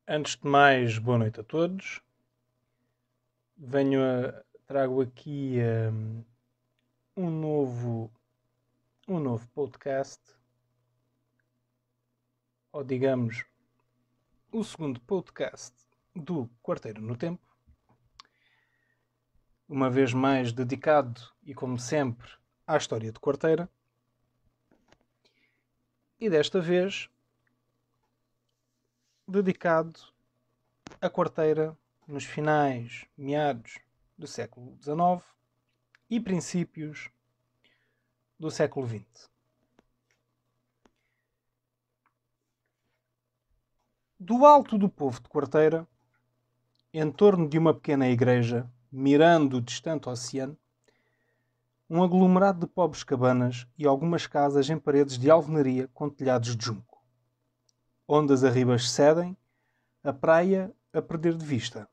Antes de mais, boa noite a todos. Trago aqui um novo podcast, ou digamos, o segundo podcast do Quarteira no Tempo. Uma vez mais dedicado, e como sempre, à história de Quarteira. E desta vez, dedicado a Quarteira nos meados do século XIX e princípios do século XX. Do alto do povo de Quarteira, em torno de uma pequena igreja, mirando o distante oceano, um aglomerado de pobres cabanas e algumas casas em paredes de alvenaria com telhados de junco. Ondas arribas cedem, a praia a perder de vista.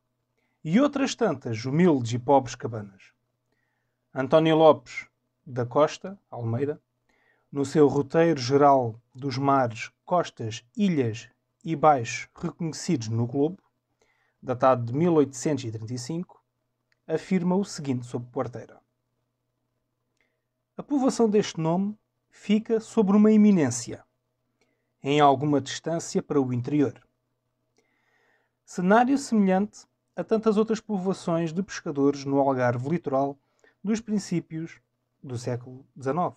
E outras tantas humildes e pobres cabanas. António Lopes da Costa, Almeida, no seu roteiro geral dos mares, costas, ilhas e baixos reconhecidos no globo, datado de 1835, afirma o seguinte sobre Quarteira. A povoação deste nome fica sobre uma eminência, em alguma distância para o interior. Cenário semelhante a tantas outras povoações de pescadores no Algarve litoral dos princípios do século XIX.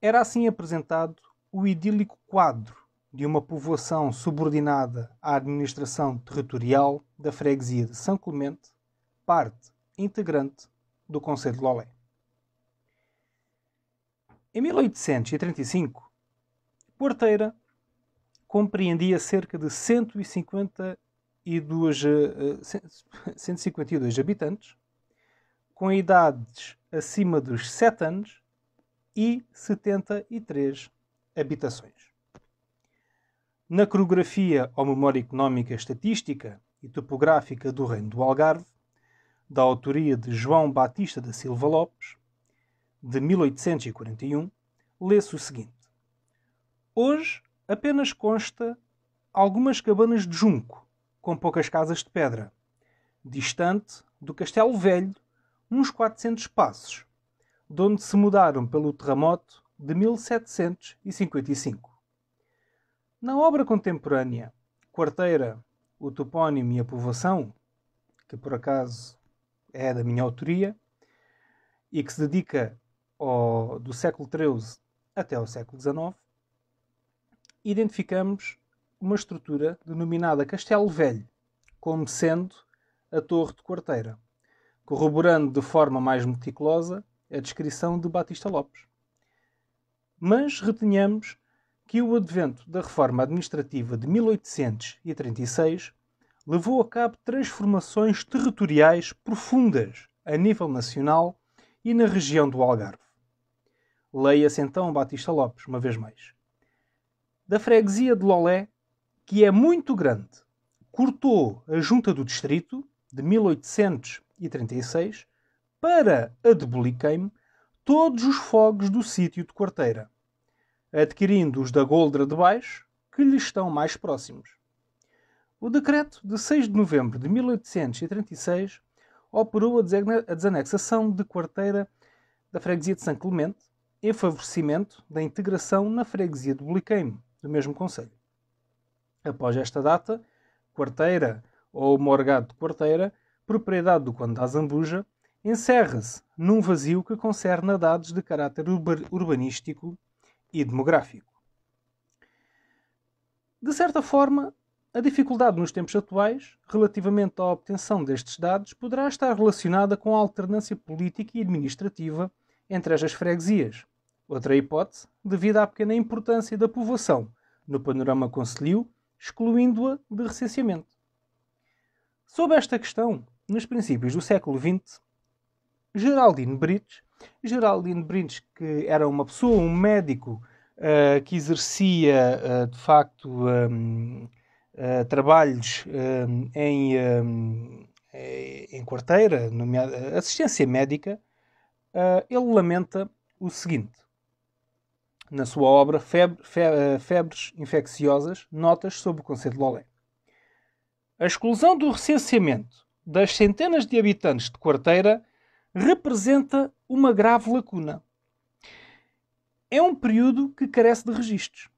Era assim apresentado o idílico quadro de uma povoação subordinada à administração territorial da freguesia de São Clemente, parte integrante do concelho de Lolé. Em 1835, Quarteira compreendia cerca de 152 habitantes, com idades acima dos 7 anos e 73 habitações. Na coreografia ou memória económica, estatística e topográfica do Reino do Algarve, da autoria de João Batista da Silva Lopes, de 1841, lê-se o seguinte. Hoje apenas consta algumas cabanas de junco, com poucas casas de pedra, distante do Castelo Velho, uns 400 passos, de onde se mudaram pelo terremoto de 1755. Na obra contemporânea, Quarteira, o topónimo e a povoação, que por acaso é da minha autoria, e que se dedica do século XIII até ao século XIX, identificamos uma estrutura denominada Castelo Velho, como sendo a Torre de Quarteira, corroborando de forma mais meticulosa a descrição de Batista Lopes. Mas retenhamos que o advento da reforma administrativa de 1836 levou a cabo transformações territoriais profundas a nível nacional e na região do Algarve. Leia-se então Batista Lopes, uma vez mais. Da freguesia de Lolé, que é muito grande, cortou a junta do distrito, de 1836, para a de Boliqueime, todos os fogos do sítio de Quarteira, adquirindo os da Goldra de Baixo, que lhe estão mais próximos. O decreto de 6 de novembro de 1836 operou a desanexação de Quarteira da freguesia de São Clemente, em favorecimento da integração na freguesia de Boliqueime, do mesmo concelho. Após esta data, Quarteira, ou Morgado de Quarteira, propriedade do Conde da Azambuja, encerra-se num vazio que concerne a dados de caráter urbanístico e demográfico. De certa forma, a dificuldade nos tempos atuais, relativamente à obtenção destes dados, poderá estar relacionada com a alternância política e administrativa entre estas freguesias. Outra hipótese, devido à pequena importância da povoação no panorama concelhio, excluindo-a de recenseamento. Sobre esta questão, nos princípios do século XX, Geraldine Brites, que era uma pessoa, um médico que exercia, de facto, trabalhos em Quarteira, assistência médica, ele lamenta o seguinte. Na sua obra Febres Infecciosas, Notas sobre o Concelho de Lolé. a exclusão do recenseamento das centenas de habitantes de Quarteira representa uma grave lacuna. É um período que carece de registros.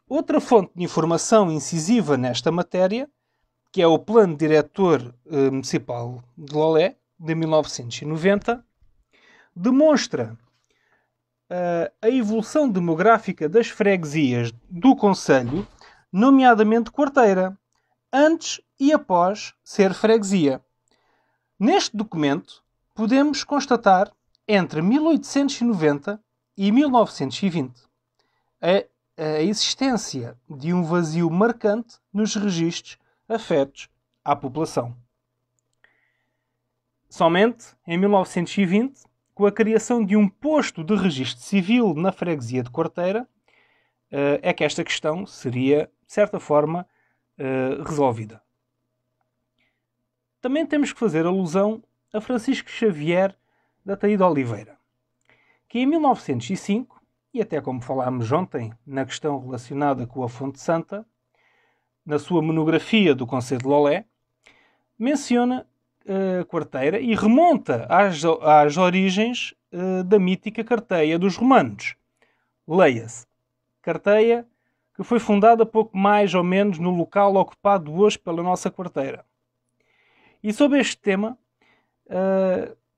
Outra fonte de informação incisiva nesta matéria, que é o Plano Diretor Municipal de Lolé, de 1990, demonstra a evolução demográfica das freguesias do concelho, nomeadamente Quarteira, antes e após ser freguesia. Neste documento, podemos constatar, entre 1890 e 1920, a existência de um vazio marcante nos registros afetos à população. Somente em 1920, com a criação de um posto de registro civil na freguesia de Quarteira, é que esta questão seria, de certa forma, resolvida. Também temos que fazer alusão a Francisco Xavier da Taída Oliveira, que em 1905, e até como falámos ontem na questão relacionada com a Fonte Santa, na sua monografia do Concelho de Lolé, menciona Quarteira e remonta às origens da mítica Carteia dos Romanos. Leia-se, Carteia, que foi fundada pouco mais ou menos no local ocupado hoje pela nossa Quarteira. E sobre este tema,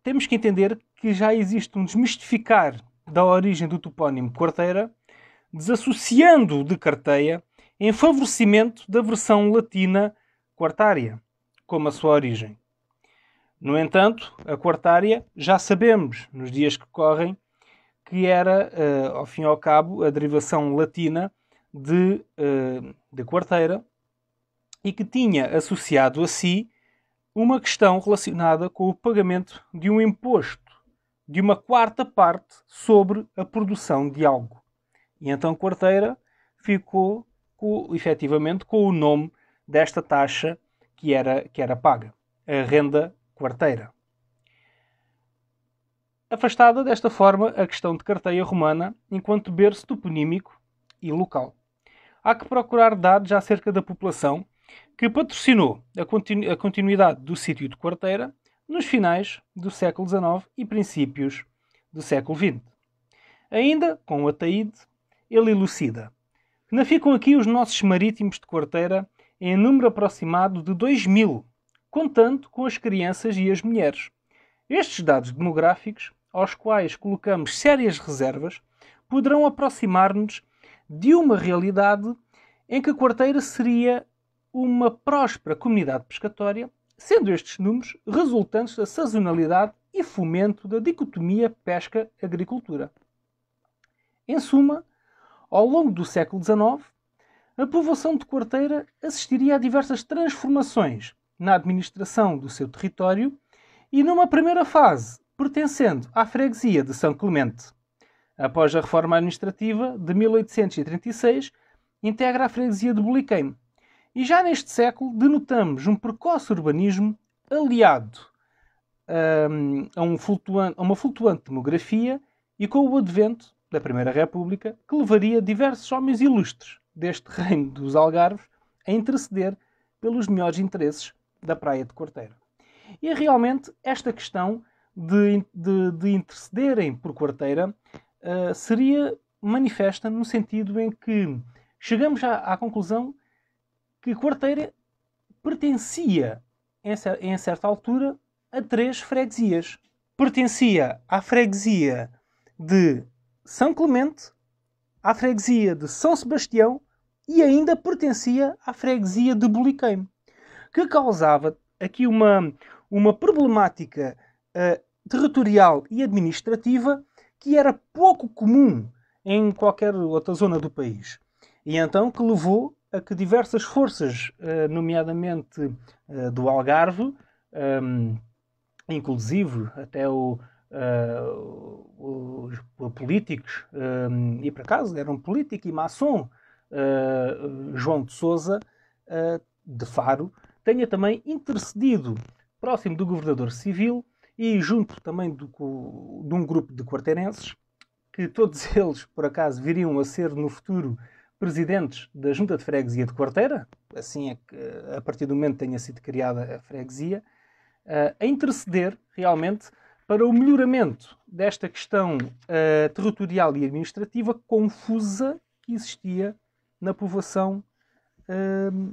temos que entender que já existe um desmistificar da origem do topónimo Quarteira, desassociando-o de Carteia em favorecimento da versão latina Quartária, como a sua origem. No entanto, a Quartária já sabemos, nos dias que correm, que era, ao fim e ao cabo, a derivação latina de Quarteira e que tinha associado a si uma questão relacionada com o pagamento de um imposto de uma quarta parte sobre a produção de algo. E então Quarteira ficou, efetivamente, com o nome desta taxa que era paga, a renda quarteira. Afastada desta forma a questão de carteia romana enquanto berço toponímico e local. Há que procurar dados acerca da população que patrocinou a continuidade do sítio de Quarteira nos finais do século XIX e princípios do século XX. Ainda, com o Ataíde, ele elucida que não ficam aqui os nossos marítimos de Quarteira em número aproximado de 2000, contando com as crianças e as mulheres. Estes dados demográficos, aos quais colocamos sérias reservas, poderão aproximar-nos de uma realidade em que Quarteira seria uma próspera comunidade pescatória, sendo estes números resultantes da sazonalidade e fomento da dicotomia pesca-agricultura. Em suma, ao longo do século XIX, a povoação de Quarteira assistiria a diversas transformações na administração do seu território e, numa primeira fase, pertencendo à freguesia de São Clemente. Após a reforma administrativa de 1836, integra a freguesia de Boliqueime. E já neste século denotamos um precoce urbanismo aliado a uma flutuante demografia e com o advento da Primeira República, que levaria diversos homens ilustres deste reino dos Algarves a interceder pelos melhores interesses da Praia de Quarteira. E realmente esta questão de intercederem por Quarteira seria manifesta no sentido em que chegamos à conclusão que Quarteira pertencia, em certa altura, a 3 freguesias. Pertencia à freguesia de São Clemente, à freguesia de São Sebastião e ainda pertencia à freguesia de Boliqueime, que causava aqui uma problemática territorial e administrativa que era pouco comum em qualquer outra zona do país. E então que levou a que diversas forças, nomeadamente do Algarve, inclusive até os políticos, e por acaso era um político e maçom, João de Sousa, de Faro, tenha também intercedido próximo do governador civil e junto também de um grupo de quarteirenses, que todos eles, por acaso, viriam a ser no futuro presidentes da Junta de Freguesia de Quarteira, assim é que a partir do momento que tenha sido criada a freguesia, a interceder realmente para o melhoramento desta questão territorial e administrativa confusa que existia na povoação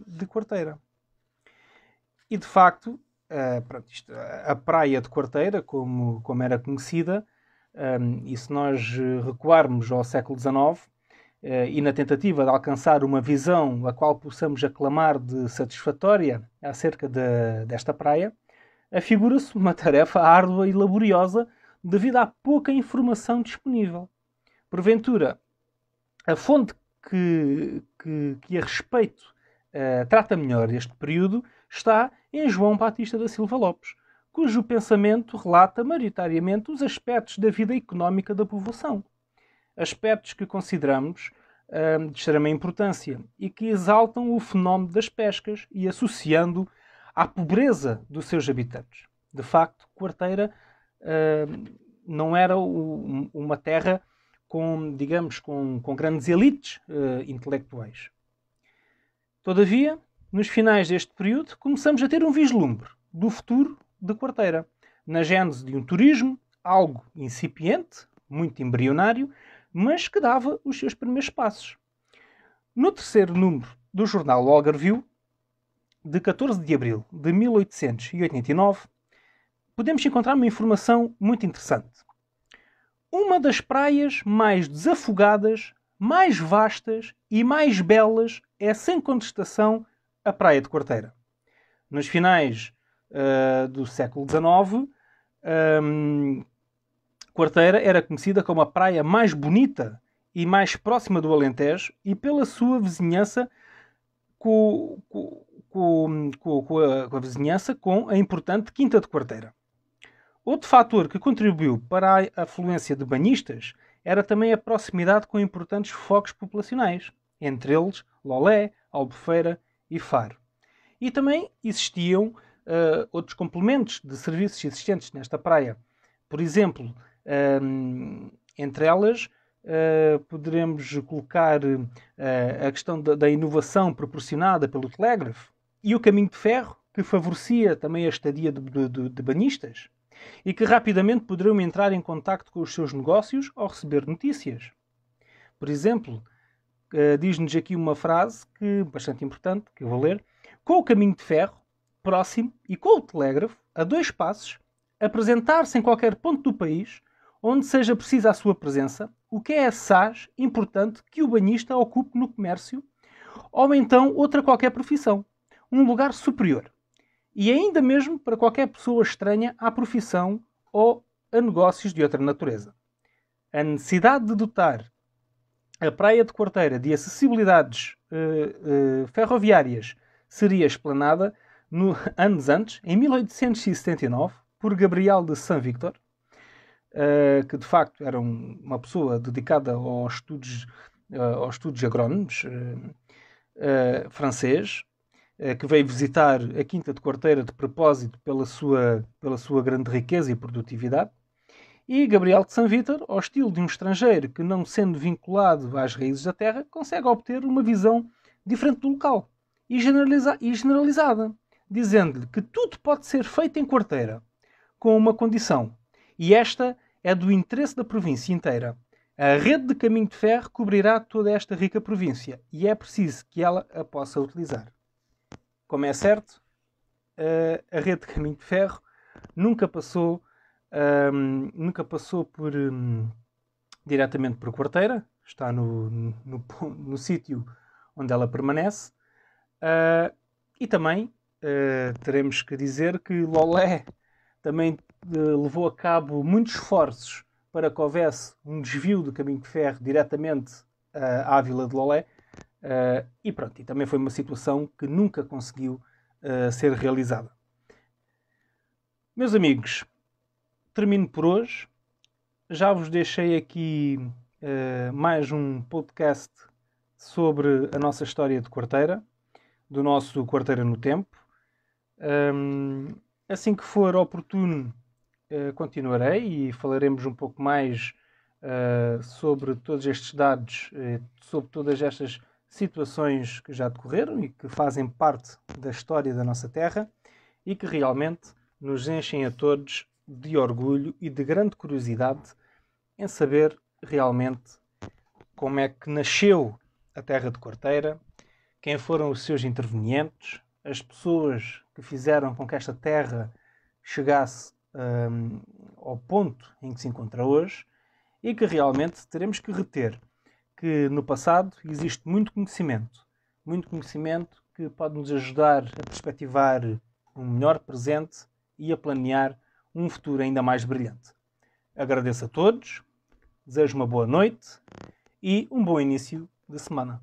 de Quarteira. E de facto, a praia de Quarteira, como era conhecida, e se nós recuarmos ao século XIX, e na tentativa de alcançar uma visão a qual possamos aclamar de satisfatória acerca desta praia, afigura-se uma tarefa árdua e laboriosa devido à pouca informação disponível. Porventura, a fonte que a respeito trata melhor este período está em João Batista da Silva Lopes, cujo pensamento relata maioritariamente os aspectos da vida económica da povoação. Aspectos que consideramos de extrema importância e que exaltam o fenómeno das pescas e associando à pobreza dos seus habitantes. De facto, Quarteira não era uma terra com grandes elites intelectuais. Todavia, nos finais deste período, começamos a ter um vislumbre do futuro de Quarteira, na gênese de um turismo algo incipiente, muito embrionário, mas que dava os seus primeiros passos. No terceiro número do jornal O Algarvio, de 14 de abril de 1889, podemos encontrar uma informação muito interessante. Uma das praias mais desafogadas, mais vastas e mais belas é, sem contestação, a Praia de Quarteira. Nos finais do século XIX, Quarteira era conhecida como a praia mais bonita e mais próxima do Alentejo e pela sua vizinhança com a vizinhança com a importante Quinta de Quarteira. Outro fator que contribuiu para a afluência de banhistas era também a proximidade com importantes focos populacionais, entre eles Lolé, Albufeira e Faro. E também existiam outros complementos de serviços existentes nesta praia. Por exemplo, entre elas, poderemos colocar a questão da inovação proporcionada pelo telégrafo e o caminho de ferro, que favorecia também a estadia de banhistas e que rapidamente poderiam entrar em contacto com os seus negócios ao receber notícias. Por exemplo, diz-nos aqui uma frase bastante importante, que eu vou ler. Com o caminho de ferro, próximo, e com o telégrafo, a 2 passos, apresentar-se em qualquer ponto do país, onde seja precisa a sua presença, o que é assaz importante que o banhista ocupe no comércio, ou então outra qualquer profissão, um lugar superior. E ainda mesmo para qualquer pessoa estranha à profissão ou a negócios de outra natureza. A necessidade de dotar a Praia de Quarteira de acessibilidades ferroviárias seria explanada anos antes, em 1879, por Gabriel de Saint-Victor, que de facto era uma pessoa dedicada aos estudos agrónomos francês, que veio visitar a Quinta de Quarteira de propósito pela sua grande riqueza e produtividade. E Gabriel de Saint-Victor, ao estilo de um estrangeiro que, não sendo vinculado às raízes da terra, consegue obter uma visão diferente do local e generalizada, dizendo-lhe que tudo pode ser feito em Quarteira, com uma condição, e esta é do interesse da província inteira. A rede de caminho de ferro cobrirá toda esta rica província e é preciso que ela a possa utilizar. Como é certo, a rede de caminho de ferro nunca passou diretamente por Quarteira, está no sítio onde ela permanece, e também teremos que dizer que Lolé também levou a cabo muitos esforços para que houvesse um desvio do caminho de ferro diretamente à Vila de Lolé, e pronto, e também foi uma situação que nunca conseguiu ser realizada. Meus amigos, termino por hoje. Já vos deixei aqui mais um podcast sobre a nossa história de Quarteira, do nosso Quarteira no Tempo. Assim que for oportuno, continuarei e falaremos um pouco mais sobre todos estes dados, sobre todas estas situações que já decorreram e que fazem parte da história da nossa terra e que realmente nos enchem a todos de orgulho e de grande curiosidade em saber realmente como é que nasceu a terra de Quarteira, quem foram os seus intervenientes, as pessoas que fizeram com que esta terra chegasse ao ponto em que se encontra hoje, e que realmente teremos que reter que no passado existe muito conhecimento que pode nos ajudar a perspectivar um melhor presente e a planear um futuro ainda mais brilhante. Agradeço a todos, desejo uma boa noite e um bom início de semana.